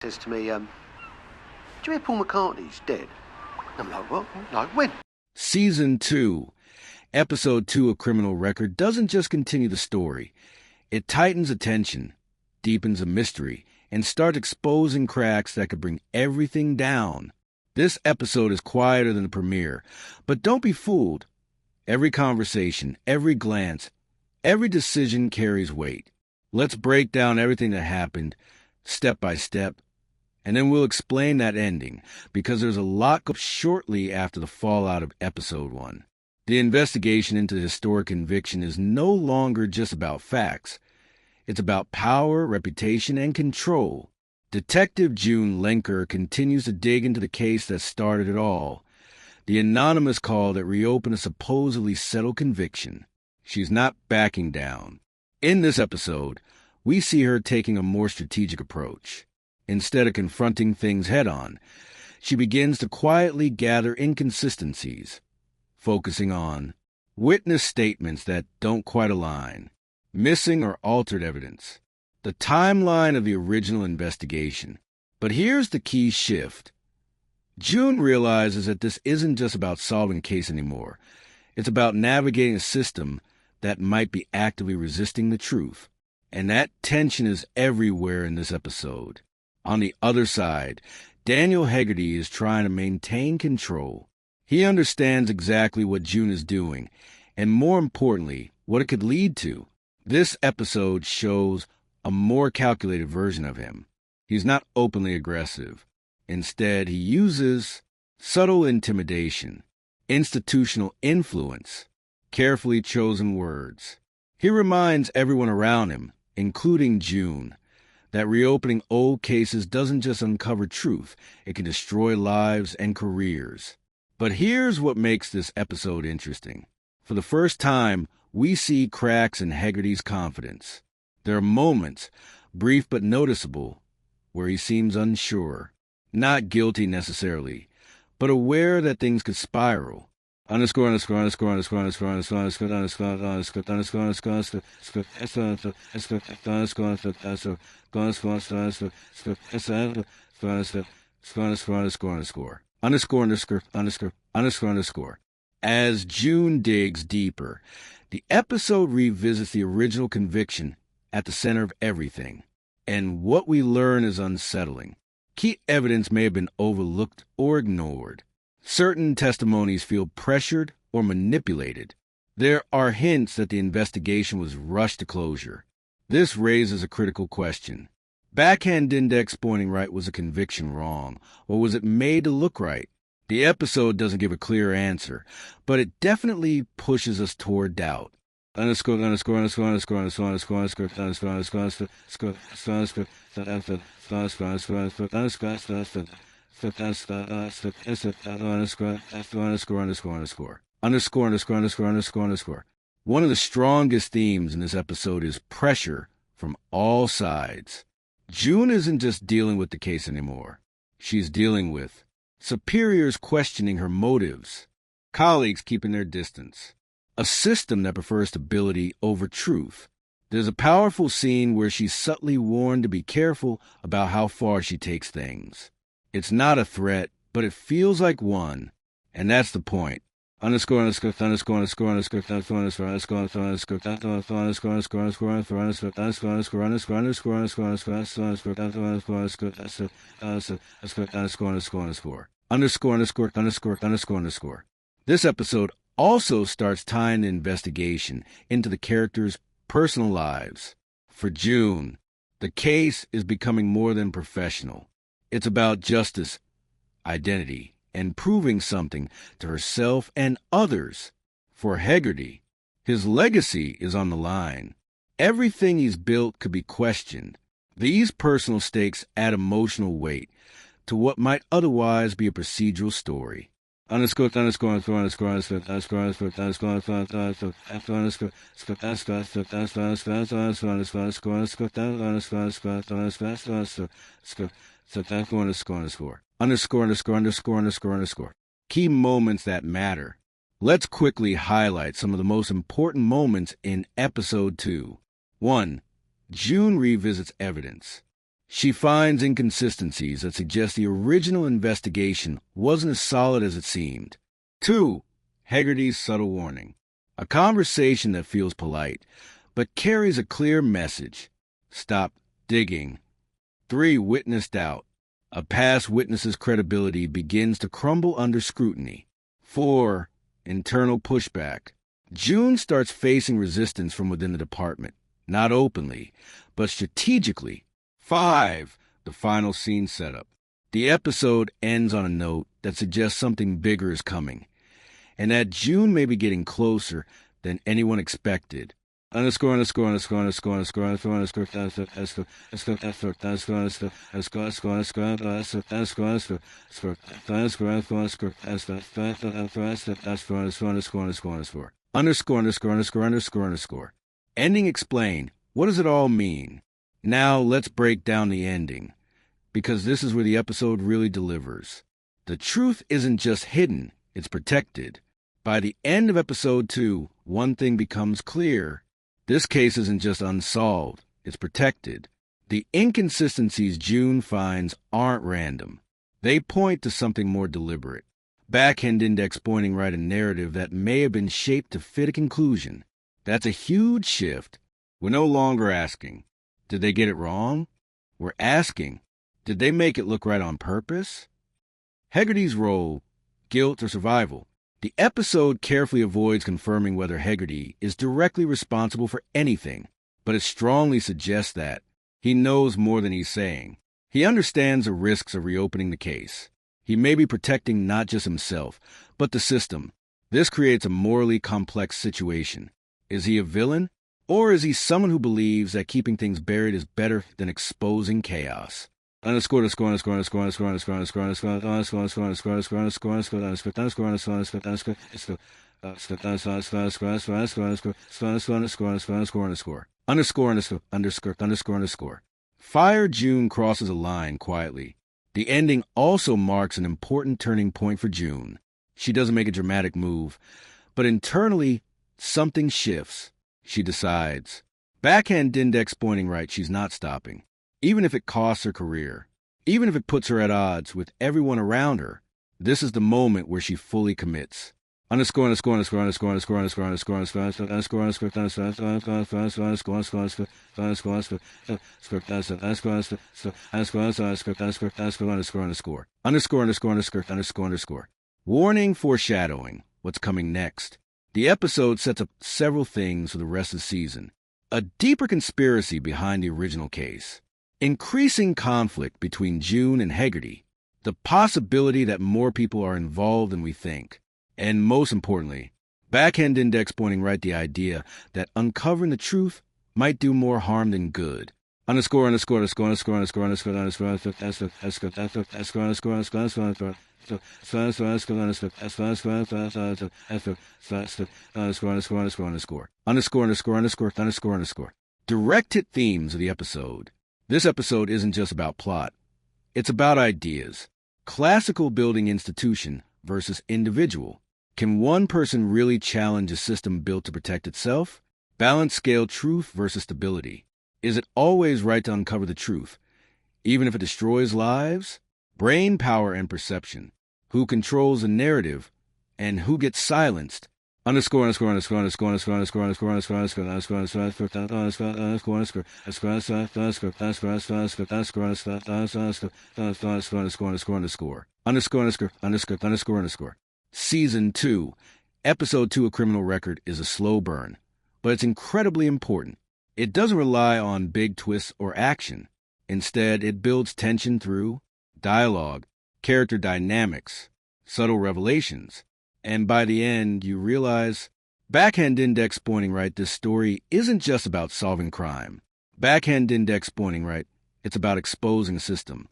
says to me, do you hear Paul McCartney's dead? I'm like, what? Like, when? Season 2, Episode 2 of Criminal Record doesn't just continue the story. It tightens attention, deepens a mystery, and starts exposing cracks that could bring everything down. This episode is quieter than the premiere, but don't be fooled. Every conversation, every glance, every decision carries weight. Let's break down everything that happened, step by step, and then we'll explain that ending, because there's a lot up shortly after the fallout of Episode 1. The investigation into the historic conviction is no longer just about facts. It's about power, reputation, and control. Detective June Lenker continues to dig into the case that started it all, the anonymous call that reopened a supposedly settled conviction. She's not backing down. In this episode, we see her taking a more strategic approach. Instead of confronting things head-on, she begins to quietly gather inconsistencies, focusing on witness statements that don't quite align, missing or altered evidence, the timeline of the original investigation. But here's the key shift. June realizes that this isn't just about solving a case anymore. It's about navigating a system that might be actively resisting the truth. And that tension is everywhere in this episode. On the other side, Daniel Hegarty is trying to maintain control. He understands exactly what June is doing, and more importantly, what it could lead to. This episode shows a more calculated version of him. He's not openly aggressive. Instead, he uses subtle intimidation, institutional influence, carefully chosen words. He reminds everyone around him, including June, that reopening old cases doesn't just uncover truth, it can destroy lives and careers. But here's what makes this episode interesting. For the first time, we see cracks in Hegarty's confidence. There are moments, brief but noticeable, where he seems unsure. Not guilty necessarily, but aware that things could spiral. As June digs deeper, the episode revisits the original conviction at the center of everything, and what we learn is unsettling. Key evidence may have been overlooked or ignored. Certain testimonies feel pressured or manipulated. There are hints that the investigation was rushed to closure. This raises a critical question. Backhand index pointing right, was a conviction wrong, or was it made to look right? The episode doesn't give a clear answer, but it definitely pushes us toward doubt. One of the strongest themes in this episode is pressure from all sides. June isn't just dealing with the case anymore. She's dealing with superiors questioning her motives, colleagues keeping their distance, a system that prefers stability over truth. There's a powerful scene where she's subtly warned to be careful about how far she takes things. It's not a threat, but it feels like one, and that's the point. This episode also starts tying the investigation into the characters' personal lives. For June, the case is becoming more than professional. It's about justice, identity, and proving something to herself and others. For Hegarty, his legacy is on the line. Everything he's built could be questioned. These personal stakes add emotional weight to what might otherwise be a procedural story. Key moments that matter. Let's quickly highlight some of the most important moments in Episode 2. 1. June revisits evidence. She finds inconsistencies that suggest the original investigation wasn't as solid as it seemed. 2. Haggerty's subtle warning. A conversation that feels polite, but carries a clear message. Stop digging. 3. Witness doubt. A past witness's credibility begins to crumble under scrutiny. 4. Internal pushback. June starts facing resistance from within the department, not openly, but strategically. 5. The final scene setup. The episode ends on a note that suggests something bigger is coming, and that June may be getting closer than anyone expected. Underscore. Ending explained. What does it all mean? Now let's break down the ending, because this is where the episode really delivers. The truth isn't just hidden, it's protected. By the end of episode 2, one thing becomes clear. This case isn't just unsolved, it's protected. The inconsistencies June finds aren't random. They point to something more deliberate. Backhand index pointing right a narrative that may have been shaped to fit a conclusion. That's a huge shift. We're no longer asking, did they get it wrong? We're asking, did they make it look right on purpose? Haggerty's role, guilt or survival. The episode carefully avoids confirming whether Haggerty is directly responsible for anything, but it strongly suggests that he knows more than he's saying. He understands the risks of reopening the case. He may be protecting not just himself, but the system. This creates a morally complex situation. Is he a villain? Or is he someone who believes that keeping things buried is better than exposing chaos? Fire June crosses a line quietly. The ending also marks an important turning point for June. She doesn't make a dramatic move, but internally, something shifts. She decides. Backhand index pointing right, she's not stopping. Even if it costs her career. Even if it puts her at odds with everyone around her. This is the moment where she fully commits. Warning, foreshadowing. What's coming next? The episode sets up several things for the rest of the season. A deeper conspiracy behind the original case. Increasing conflict between June and Haggerty. The possibility that more people are involved than we think. And most importantly, backhand index pointing right the idea that uncovering the truth might do more harm than good. Direct hit themes of the episode. This episode isn't just about plot. It's about ideas. Classical building institution versus individual. Can one person really challenge a system built to protect itself? Balance scale truth versus stability. Is it always right to uncover the truth, even if it destroys lives? Brain power and perception. Who controls the narrative and who gets silenced? Season 2, Episode 2 of Criminal Record is a slow burn, but it's incredibly important. It doesn't rely on big twists or action. Instead, it builds tension through dialogue, character dynamics, subtle revelations, and by the end, you realize, backhand index pointing right, this story isn't just about solving crime. Backhand index pointing right, it's about exposing a system.